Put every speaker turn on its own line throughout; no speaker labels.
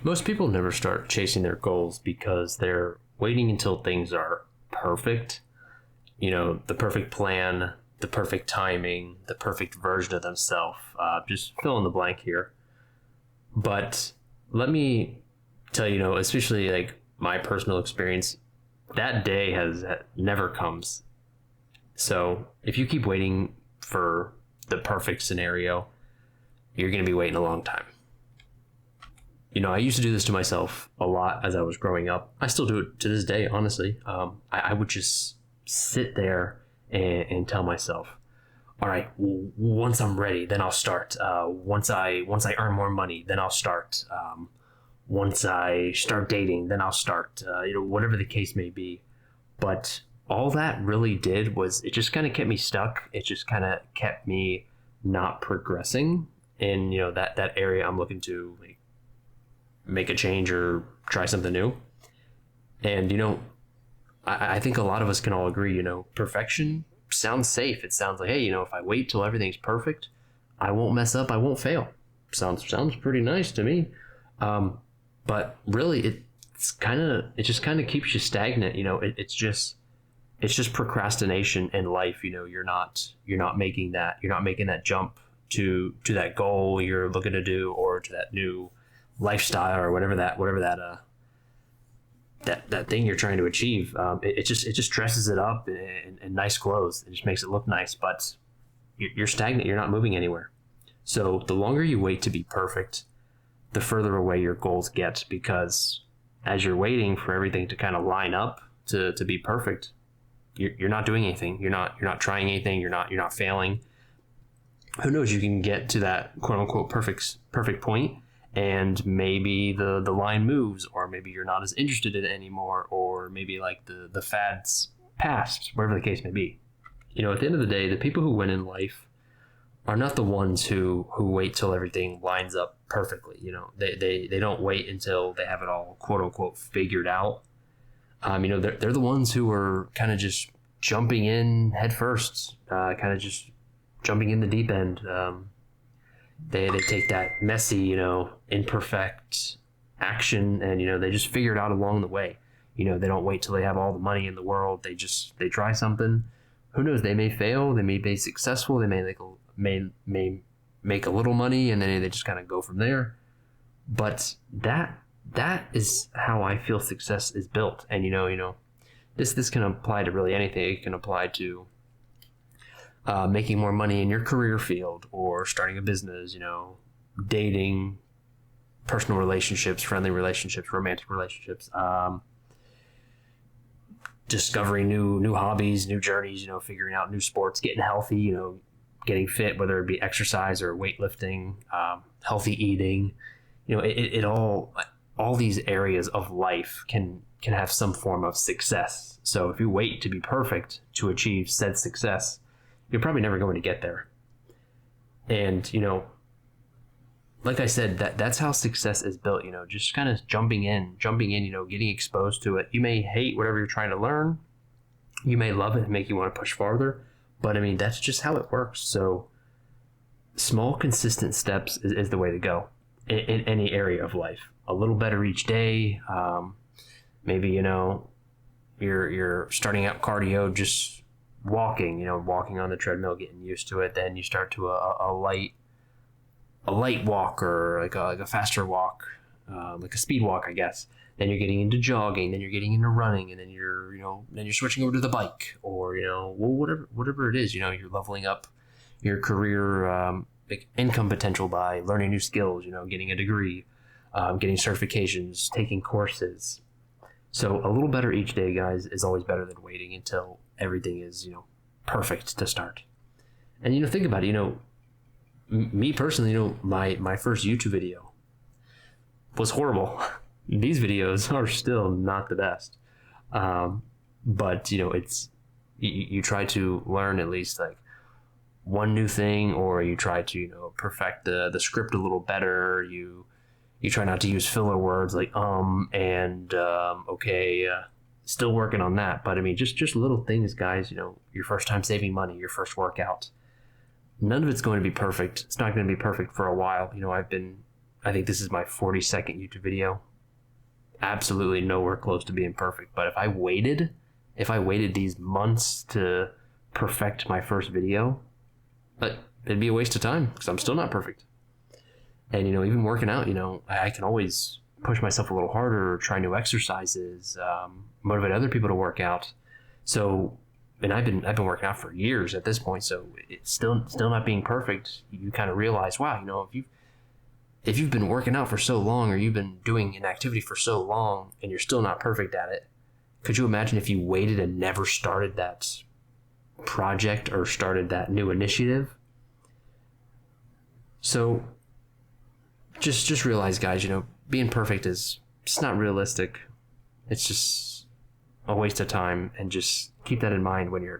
Most people never start chasing their goals because they're waiting until things are perfect. The perfect plan, the perfect timing, the perfect version of themselves. Just fill in the blank here. But let me tell you, especially like my personal experience, that day has never comes. So if you keep waiting for the perfect scenario, you're going to be waiting a long time. I used to do this to myself a lot as I was growing up. I still do it to this day, honestly. I would just sit there and tell myself, all right, well, once I'm ready, then I'll start. Once I earn more money, then I'll start. Once I start dating, then I'll start. Whatever the case may be. But all that really did was it just kind of kept me stuck. It just kind of kept me not progressing in that area I'm looking to make a change or try something new. And I think a lot of us can all agree, perfection sounds safe. It sounds like, hey, if I wait till everything's perfect, I won't mess up, I won't fail. Sounds pretty nice to me. But really it just kind of keeps you stagnant. It's just procrastination in life. You're not making that jump to that goal you're looking to do, or to that new lifestyle, or whatever that thing you're trying to achieve. It just dresses it up in nice clothes. It just makes it look nice, but you're stagnant. You're not moving anywhere. So the longer you wait to be perfect, the further away your goals get, because as you're waiting for everything to kind of line up to be perfect, you're not doing anything. You're not trying anything. You're not failing. Who knows? You can get to that quote unquote perfect point, and maybe the line moves, or maybe you're not as interested in it anymore, or maybe like the fad's passed, whatever the case may be. At the end of the day, the people who win in life are not the ones who wait till everything lines up perfectly. They don't wait until they have it all quote unquote figured out. They're the ones who are kind of just jumping in head first, kind of just jumping in the deep end. They take that messy, imperfect action, and they just figure it out along the way. They don't wait till they have all the money in the world. They try something. Who knows? They may fail. They may be successful. They may make a little money, and then they just kind of go from there. But that is how I feel success is built. And this can apply to really anything. It can apply to making more money in your career field, or starting a business, dating, personal relationships, friendly relationships, romantic relationships, discovering new hobbies, new journeys, figuring out new sports, getting healthy, getting fit, whether it be exercise or weightlifting, healthy eating. It all these areas of life can have some form of success. So if you wait to be perfect to achieve said success, you're probably never going to get there. And, like I said, that's how success is built, just kind of jumping in, getting exposed to it. You may hate whatever you're trying to learn. You may love it and make you want to push farther, but that's just how it works. So small, consistent steps is the way to go in any area of life. A little better each day. Maybe, you're starting out cardio, just walking on the treadmill, getting used to it. Then you start to a light walk, or like a faster walk, like a speed walk, I guess. Then you're getting into jogging, then you're getting into running, and then you're switching over to the bike, or whatever it is. You're leveling up your career income potential by learning new skills, getting a degree, getting certifications, taking courses. So a little better each day, guys, is always better than waiting until everything is, perfect to start. And, think about it, me personally, my first YouTube video was horrible. These videos are still not the best. But, it's, you try to learn at least like one new thing, or you try to, perfect the script a little better. You try not to use filler words like, and, okay, still working on that. But just little things, guys, your first time saving money, your first workout, none of it's going to be perfect. It's not going to be perfect for a while. I've been I think this is my 42nd YouTube video. Absolutely nowhere close to being perfect. But if I waited these months to perfect my first video, but it'd be a waste of time because I'm still not perfect. And, even working out, I can always push myself a little harder, try new exercises, motivate other people to work out. So, and I've been working out for years at this point. So it's still not being perfect. You kind of realize, wow, if you've been working out for so long, or you've been doing an activity for so long and you're still not perfect at it, could you imagine if you waited and never started that project or started that new initiative? So just realize, guys, being perfect is just not realistic. It's just a waste of time, and just keep that in mind when you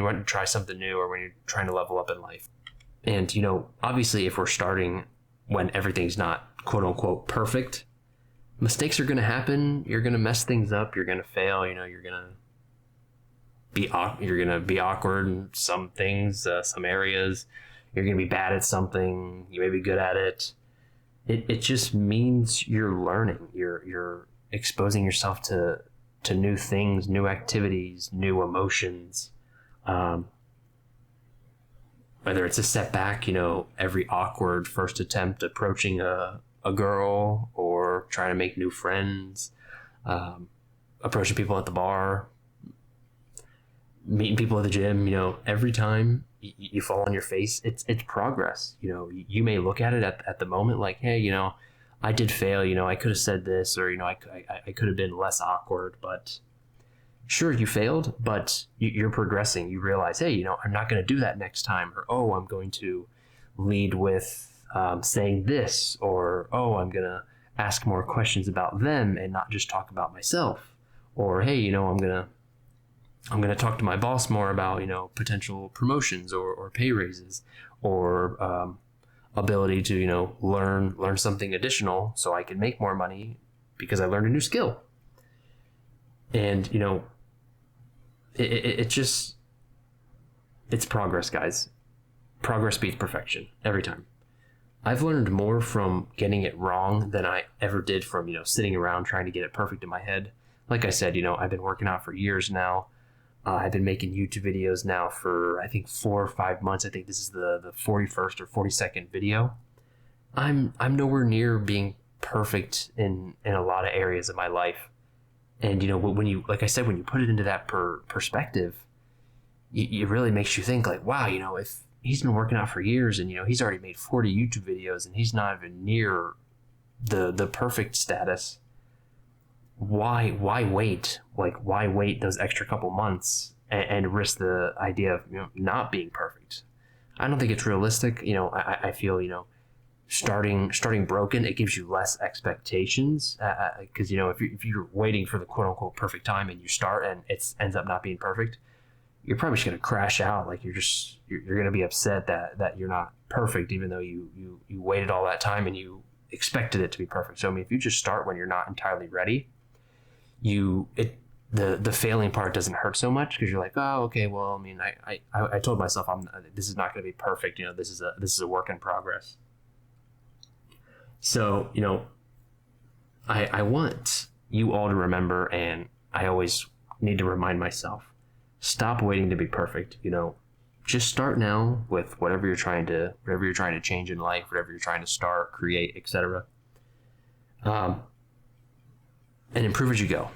want to try something new or when you're trying to level up in life. And, obviously if we're starting when everything's not quote unquote perfect, mistakes are going to happen. You're going to mess things up. You're going to fail. You're going to be awkward in some things, some areas. You're going to be bad at something. You may be good at it. It just means you're learning. You're exposing yourself to new things, new activities, new emotions. Whether it's a setback, every awkward first attempt approaching a girl, or trying to make new friends, approaching people at the bar, meeting people at the gym, every time you fall on your face, it's progress. You may look at it at the moment like, hey, I did fail, I could have said this, or, I could have been less awkward, but sure, you failed, but you're progressing. You realize, hey, I'm not going to do that next time, or, oh, I'm going to lead with saying this, or, oh, I'm going to ask more questions about them and not just talk about myself, or, hey, I'm going to talk to my boss more about, potential promotions or pay raises, or ability to, learn something additional so I can make more money because I learned a new skill. And, it's progress, guys. Progress beats perfection every time. I've learned more from getting it wrong than I ever did from, sitting around trying to get it perfect in my head. Like I said, I've been working out for years now. I've been making YouTube videos now for, I think, 4 or 5 months. I think this is the 41st or 42nd video. I'm nowhere near being perfect in a lot of areas of my life. And, when you, like I said, when you put it into that perspective, it really makes you think like, wow, if he's been working out for years and, he's already made 40 YouTube videos and he's not even near the perfect status, why wait? Like, why wait those extra couple months and risk the idea of, not being perfect? I don't think it's realistic. I feel, starting broken, it gives you less expectations, because if you're waiting for the quote unquote perfect time and you start and it ends up not being perfect, you're probably just going to crash out. Like, you're going to be upset that you're not perfect, even though you waited all that time and you expected it to be perfect. So if you just start when you're not entirely ready, the failing part doesn't hurt so much, because you're like, oh, okay, well, I told myself this is not going to be perfect. This is a work in progress. So, I want you all to remember, and I always need to remind myself, stop waiting to be perfect. Just start now with whatever you're trying to change in life, whatever you're trying to start, create, etc. And improve as you go.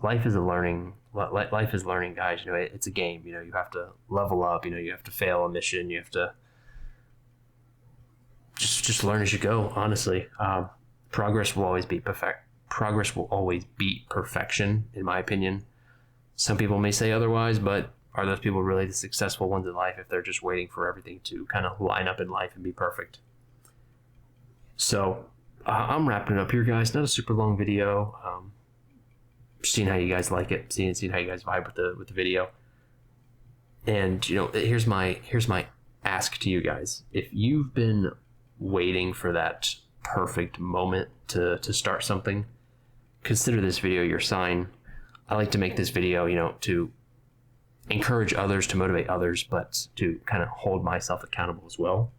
Life is learning, guys. It's a game. You have to level up. You have to fail a mission. You have to just learn as you go. Honestly, progress will always beat perfection, in my opinion. Some people may say otherwise, but are those people really the successful ones in life if they're just waiting for everything to kind of line up in life and be perfect? So I'm wrapping it up here, guys. Not a super long video. Seeing how you guys like it, seeing how you guys vibe with the video. And here's my ask to you guys. If you've been waiting for that perfect moment to start something, consider this video your sign. I like to make this video, to encourage others, to motivate others, but to kind of hold myself accountable as well.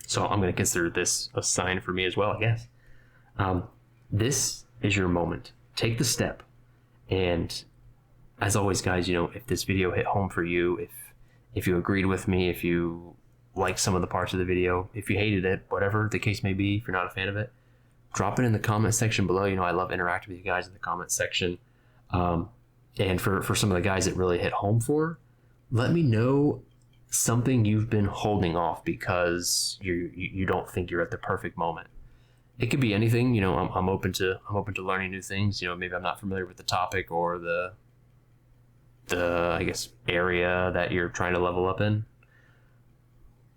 So I'm going to consider this a sign for me as well, I guess. This is your moment. Take the step. And as always, guys, if this video hit home for you, if you agreed with me, if you liked some of the parts of the video, if you hated it, whatever the case may be, if you're not a fan of it, drop it in the comment section below. I love interacting with you guys in the comment section. And for some of the guys that really hit home for, let me know something you've been holding off because you don't think you're at the perfect moment. It could be anything. I'm open to learning new things. Maybe I'm not familiar with the topic or the I guess area that you're trying to level up in.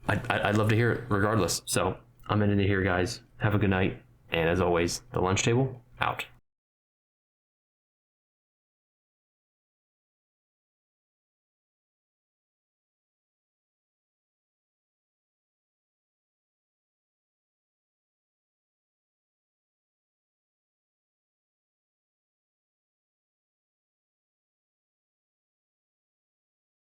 I'd love to hear it regardless. So I'm ending it here, guys. Have a good night. And as always, the lunch table out.